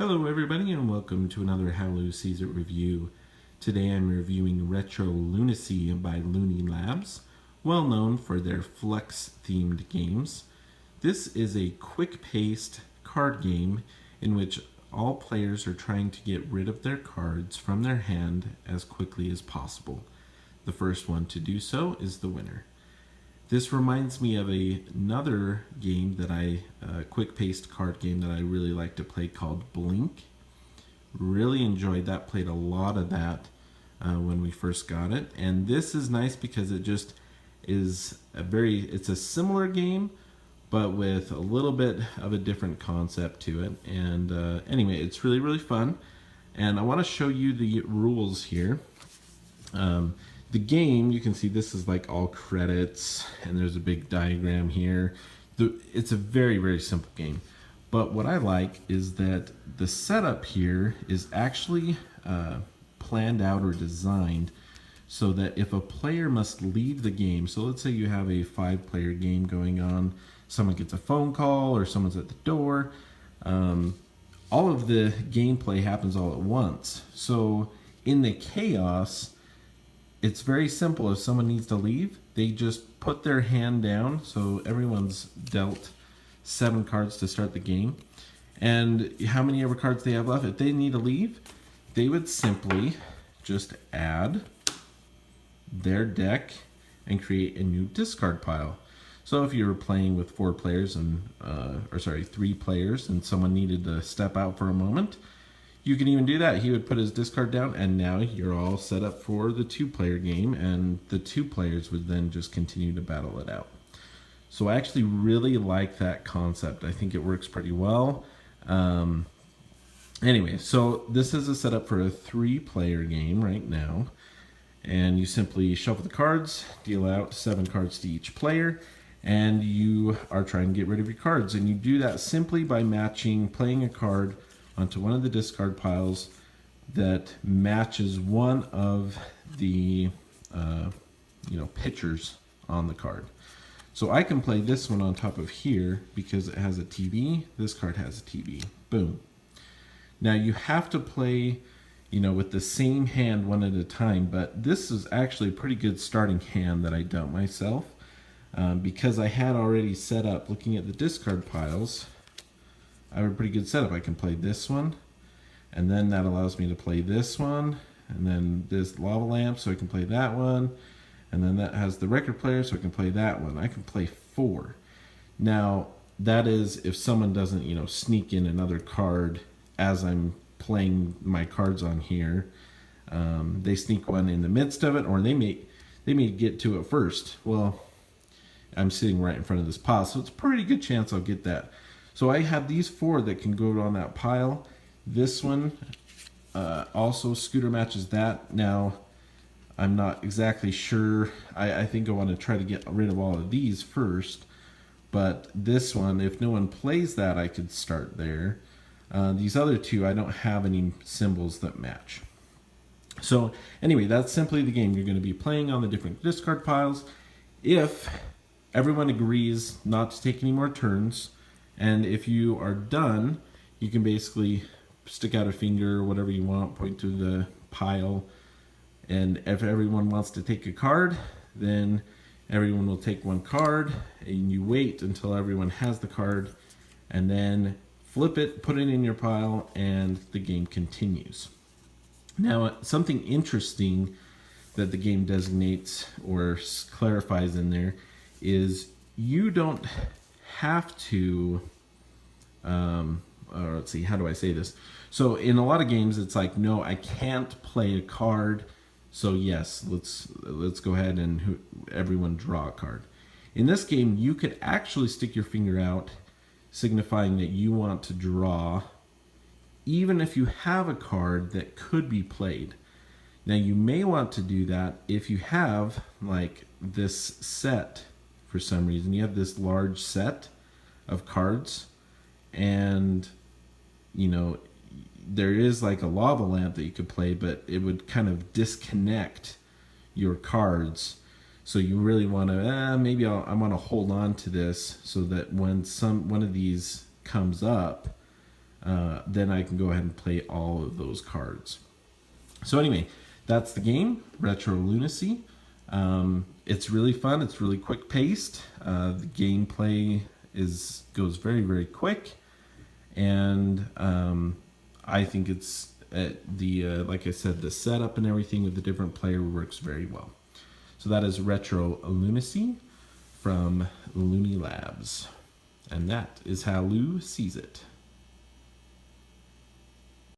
Hello everybody and welcome to another How Loonacy's It review. Today I'm reviewing Retro Loonacy by Looney Labs, well known for their flex themed games. This is a quick-paced card game in which all players are trying to get rid of their cards from their hand as quickly as possible. The first one to do so is the winner. This reminds me of another game that quick-paced card game that I really like to play called Blink. Really enjoyed that, played a lot of that when we first got it. And this is nice because it just is it's a similar game, but with a little bit of a different concept to it. And anyway, it's really, really fun. And I want to show you the rules here. The game, you can see this is like all credits, and there's a big diagram here. It's a very, very simple game. But what I like is that the setup here is actually planned out or designed so that if a player must leave the game, so let's say you have a 5-player game going on, someone gets a phone call or someone's at the door, all of the gameplay happens all at once. So in the chaos, it's very simple. If someone needs to leave, they just put their hand down. So everyone's dealt 7 cards to start the game. And how many ever cards they have left, if they need to leave, they would simply just add their deck and create a new discard pile. So if you were playing with 4 players and, 3 players and someone needed to step out for a moment, you can even do that. He would put his discard down, and now you're all set up for the 2-player game, and the 2 players would then just continue to battle it out. So I actually really like that concept. I think it works pretty well. Anyway, so this is a setup for a 3-player game right now, and you simply shuffle the cards, deal out 7 cards to each player, and you are trying to get rid of your cards. And you do that simply by playing a card onto one of the discard piles that matches one of the pictures on the card. So I can play this one on top of here because it has a TV. This card has a TV. Boom. Now you have to play, with the same hand one at a time, but this is actually a pretty good starting hand that I dealt myself because I had already set up, looking at the discard piles, I have a pretty good setup. I can play this one, and then that allows me to play this one, and then this lava lamp, so I can play that one, and then that has the record player, so I can play that one. I can play 4. Now, that is if someone doesn't, sneak in another card as I'm playing my cards on here. They sneak one in the midst of it, or they may get to it first. Well, I'm sitting right in front of this pile, so it's a pretty good chance I'll get that. So I have these 4 that can go on that pile. This one also scooter matches that. Now, I'm not exactly sure. I think I want to try to get rid of all of these first. But this one, if no one plays that, I could start there. These other 2, I don't have any symbols that match. So anyway, that's simply the game. You're going to be playing on the different discard piles. If everyone agrees not to take any more turns, and if you are done, you can basically stick out a finger or whatever you want, point to the pile, and if everyone wants to take a card, then everyone will take 1 card, and you wait until everyone has the card, and then flip it, put it in your pile, and the game continues. Now, something interesting that the game designates or clarifies in there is you don't have to, let's see, how do I say this? So in a lot of games, it's like, no, I can't play a card. So yes, let's go ahead and everyone draw a card. In this game, you could actually stick your finger out, signifying that you want to draw, even if you have a card that could be played. Now you may want to do that if you have like this set. For some reason, you have this large set of cards, and there is like a lava lamp that you could play, but it would kind of disconnect your cards. So you really want to maybe I want to hold on to this so that when one of these comes up, then I can go ahead and play all of those cards. So anyway, that's the game, Retro Loonacy. It's really fun. It's really quick paced. The gameplay goes very, very quick, and I think it's like I said, the setup and everything with the different player works very well. So that is Retro Loonacy from Looney Labs, and that is how Lou sees it.